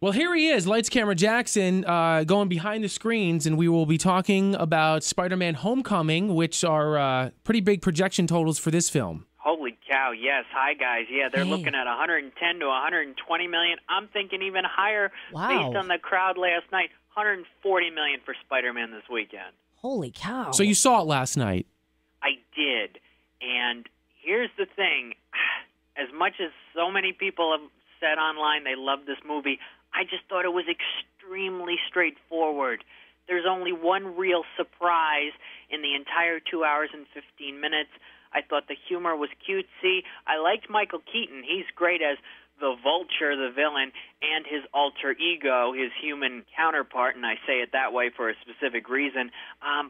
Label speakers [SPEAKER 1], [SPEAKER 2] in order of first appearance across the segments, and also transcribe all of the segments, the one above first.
[SPEAKER 1] Well, here he is, Lights, Camera, Jackson, going behind the screens, and we will be talking about Spider-Man Homecoming, which are pretty big projection totals for this film.
[SPEAKER 2] Holy cow, yes. Hi, guys. Yeah, they're looking at 110 to 120 million. I'm thinking even higher based on the crowd last night. 140 million for Spider-Man this weekend.
[SPEAKER 3] Holy cow.
[SPEAKER 1] So you saw it last night.
[SPEAKER 2] I did. And here's the thing. As much as so many people have said online they love this movie, I just thought it was extremely straightforward. There's only one real surprise in the entire 2 hours and 15 minutes. I thought the humor was cutesy. I liked Michael Keaton. He's great as the Vulture, the villain, and his alter ego, his human counterpart, and I say it that way for a specific reason.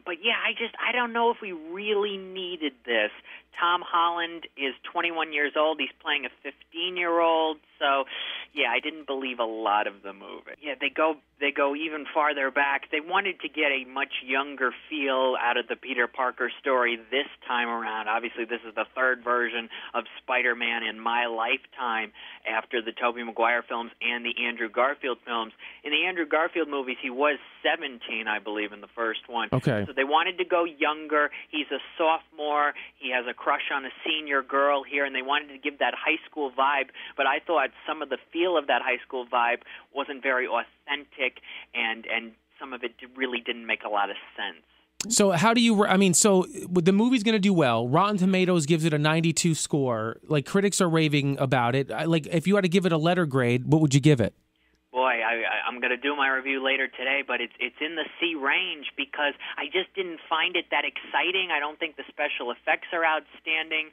[SPEAKER 2] But yeah, I don't know if we really needed this. Tom Holland is 21 years old. He's playing a 15-year-old. So, yeah, I didn't believe a lot of the movie. Yeah, they go even farther back. They wanted to get a much younger feel out of the Peter Parker story this time around. Obviously, this is the third version of Spider-Man in my lifetime after the Tobey Maguire films and the Andrew Garfield films. In the Andrew Garfield movies, he was 17, I believe, in the first one.
[SPEAKER 1] Okay.
[SPEAKER 2] So they wanted to go younger. He's a sophomore. He has a crush on a senior girl here, and they wanted to give that high school vibe. But I thought some of the feel of that high school vibe wasn't very authentic, and some of it really didn't make a lot of sense.
[SPEAKER 1] So how do you, so the movie's going to do well. Rotten Tomatoes gives it a 92 score. Like, critics are raving about it. Like, if you had to give it a letter grade, what would you give it?
[SPEAKER 2] Boy, I'm going to do my review later today, but it's in the C range because I just didn't find it that exciting. I don't think the special effects are outstanding.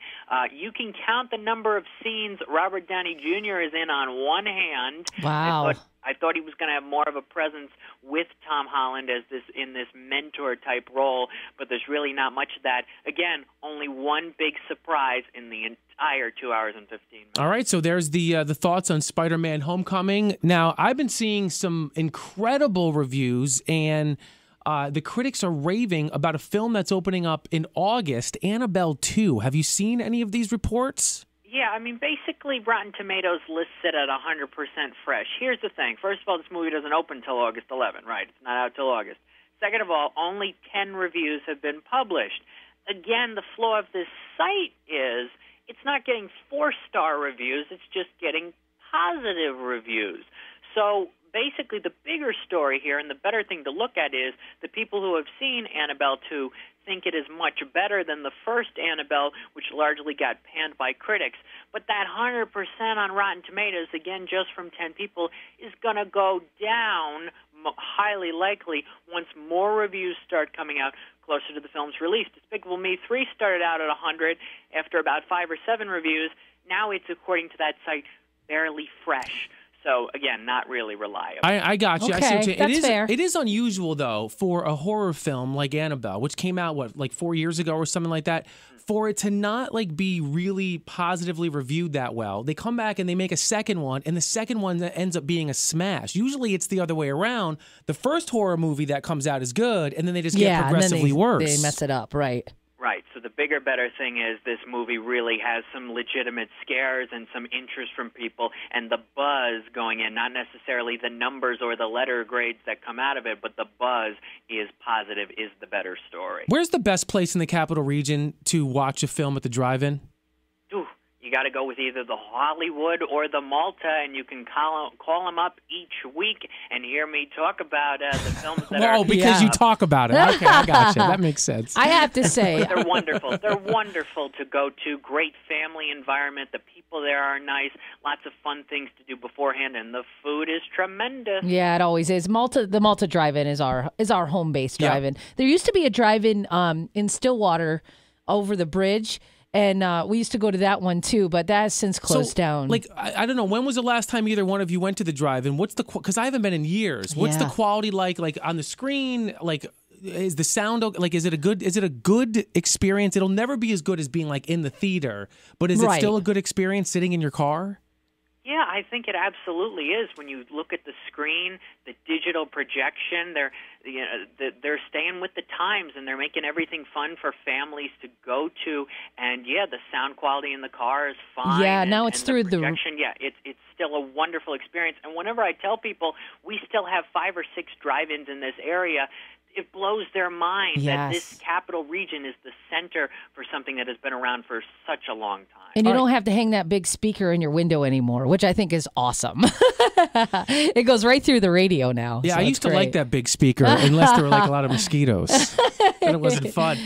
[SPEAKER 2] You can count the number of scenes Robert Downey Jr. is in on one hand.
[SPEAKER 3] Wow.
[SPEAKER 2] I thought he was going to have more of a presence with Tom Holland in this mentor-type role, but there's really not much of that. Again, only one big surprise in the entire 2 hours and 15 minutes.
[SPEAKER 1] All right, so there's the thoughts on Spider-Man Homecoming. Now, I've been seeing some incredible reviews, and the critics are raving about a film that's opening up in August, Annabelle 2. Have you seen any of these reports?
[SPEAKER 2] Yeah, basically Rotten Tomatoes lists it at 100% fresh. Here's the thing. First of all, this movie doesn't open till August 11, right? It's not out till August. Second of all, only 10 reviews have been published. Again, the flaw of this site is it's not getting 4-star reviews. It's just getting positive reviews. So basically the bigger story here and the better thing to look at is the people who have seen Annabelle 2 think it is much better than the first Annabelle, which largely got panned by critics. But that 100% on Rotten Tomatoes, again, just from 10 people, is going to go down highly likely once more reviews start coming out closer to the film's release. Despicable Me 3 started out at 100 after about 5 or 7 reviews. Now it's, according to that site, barely fresh. So, again, not really reliable.
[SPEAKER 1] I got you.
[SPEAKER 3] Okay,
[SPEAKER 1] I see what
[SPEAKER 3] that's fair.
[SPEAKER 1] It is unusual, though, for a horror film like Annabelle, which came out, 4 years ago or something like that, for it to not, be really positively reviewed that well. They come back and they make a second one, and the second one that ends up being a smash. Usually it's the other way around. The first horror movie that comes out is good, and then they just get progressively worse.
[SPEAKER 3] They mess it up, right.
[SPEAKER 2] Right. So the bigger, better thing is this movie really has some legitimate scares and some interest from people, and the buzz going in, not necessarily the numbers or the letter grades that come out of it, but the buzz is positive, is the better story.
[SPEAKER 1] Where's the best place in the Capital Region to watch a film at the drive-in?
[SPEAKER 2] Ooh, you got to go with either the Hollywood or the Malta, and you can call them up each week and hear me talk about the films that are...
[SPEAKER 1] Oh, because you talk about it. Okay, I got you. That makes sense.
[SPEAKER 3] I have to say...
[SPEAKER 2] They're wonderful. They're wonderful to go to. Great family environment. The people there are nice. Lots of fun things to do beforehand, and the food is tremendous.
[SPEAKER 3] Yeah, it always is. The Malta Drive-In is our home-based drive-in. There used to be a drive-in in Stillwater over the bridge, and we used to go to that one too, but that has since closed down.
[SPEAKER 1] I don't know, when was the last time either one of you went to the drive-in? What's the, because I haven't been in years. What's the quality like on the screen? Is the sound is it a good experience? It'll never be as good as being in the theater, but is it still a good experience sitting in your car?
[SPEAKER 2] Yeah, I think it absolutely is. When you look at the screen, the digital projection, they're staying with the times, and they're making everything fun for families to go to. And yeah, the sound quality in the car is fine.
[SPEAKER 3] Yeah, now it's through the
[SPEAKER 2] projection. Yeah, it's still a wonderful experience. And whenever I tell people we still have 5 or 6 drive-ins in this area, it blows their mind that this capital region is the center for something that has been around for such a long time.
[SPEAKER 3] And you don't have to hang that big speaker in your window anymore, which I think is awesome. It goes right through the radio now.
[SPEAKER 1] Yeah,
[SPEAKER 3] so
[SPEAKER 1] I used to like that big speaker, unless there were like a lot of mosquitoes. Then it wasn't fun.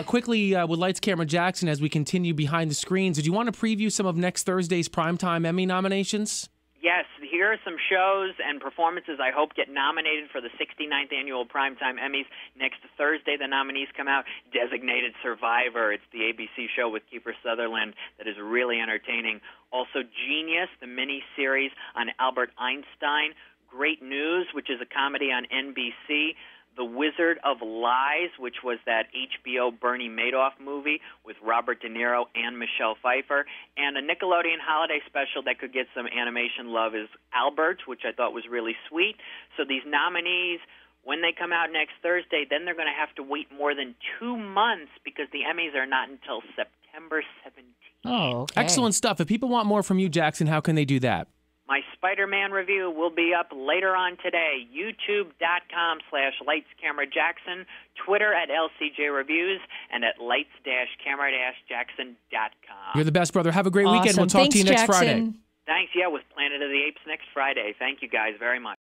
[SPEAKER 1] Quickly, with Lights, Camera, Jackson, as we continue behind the screens, did you want to preview some of next Thursday's primetime Emmy nominations?
[SPEAKER 2] Yes, here are some shows and performances I hope get nominated for the 69th Annual Primetime Emmys. Next Thursday, the nominees come out. Designated Survivor. It's the ABC show with Kiefer Sutherland that is really entertaining. Also, Genius, the mini-series on Albert Einstein. Great News, which is a comedy on NBC. The Wizard of Lies, which was that HBO Bernie Madoff movie with Robert De Niro and Michelle Pfeiffer. And a Nickelodeon holiday special that could get some animation love is Albert, which I thought was really sweet. So these nominees, when they come out next Thursday, then they're going to have to wait more than 2 months because the Emmys are not until September 17th.
[SPEAKER 3] Oh, okay.
[SPEAKER 1] Excellent stuff. If people want more from you, Jackson, how can they do that?
[SPEAKER 2] My Spider-Man review will be up later on today. YouTube.com/LightsCameraJackson, Twitter at LCJ Reviews, and at lights-camera-jackson.com.
[SPEAKER 1] You're the best, brother. Have a great weekend. We'll talk to you next Friday.
[SPEAKER 2] Thanks. Yeah, with Planet of the Apes next Friday. Thank you guys very much.